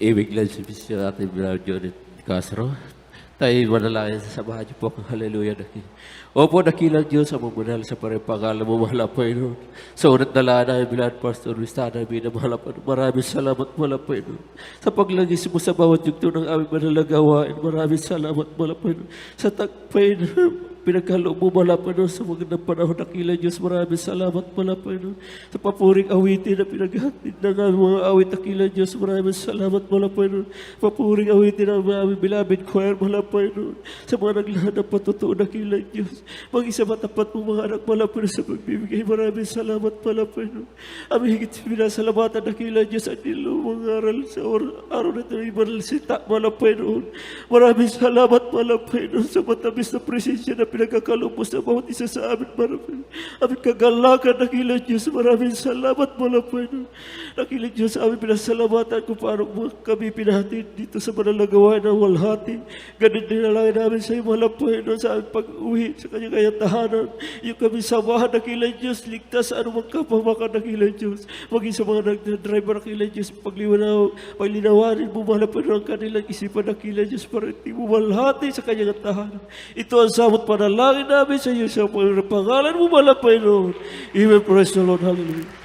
Ibig lang sa ating beloved Jonet De Castro. Tayo manalangin sa samahan niyo po ang hallelujah dakil. Opo, dakilang Diyos ang mamunal sa paripangalan mo, mahal po ino. Sa unat na lang namin bilang Pastor Luis Tanay, mahal po. Maraming salamat, mahal po ino. Sa paglagis mo sa bawat yugto ng aming manalagawain, maraming salamat, mahal po ino. Sa tagpay na pinagkaloob mo, mahal po ino. Sa magandang panahon, dakilang Diyos, maraming salamat, mahal po ino. Sa papuring awitin na pinaghatid ng aming mga awit, dakilang Diyos, maraming salamat, mahal po ino. Papuring awitin ng aming beloved choir, mahal po ino. Sa mga naglahad ng patutuo, dakilang Diyos. Mag-isa matapat mo mga anak, mahal po ino, sa pagbibigay. Maraming salamat, mahal po ino. Aming higit pinasalamatan, dakilang Diyos, at nilong mga aral sa araw na ito, ibaral sita, mahal po ino. Maraming salamat, mahal po ino, sa matamis na presensya na pinagkakaloob mo sa bawat isa sa amin, mahal po ino. Aming kagalakan, dakilang Diyos, maraming salamat, mahal po ino. Dakilang Diyos, aming pinasalamatan kung paano mo kami pinahatid dito sa manalagawa ng walhati. Ganun din nalangin namin sa iyo, mahal po ino, sa aming pag-uwi sa kanyang kayang tahanan. Yung kami samahan, dakilang Diyos, ligtas sa anumang kapamakan, dakilang Diyos. Maging sa mga nag-driver, dakilang Diyos, paglinawanin mo, mahal po ino, ang kanilang isipan, dakilang Diyos, para hindi mo walhati sa kanyang tahanan. Ito ang samot panalangin namin sa iyo, sa pangalan mo, mahal po ino. Amen. Praise the Lord. Hallelujah.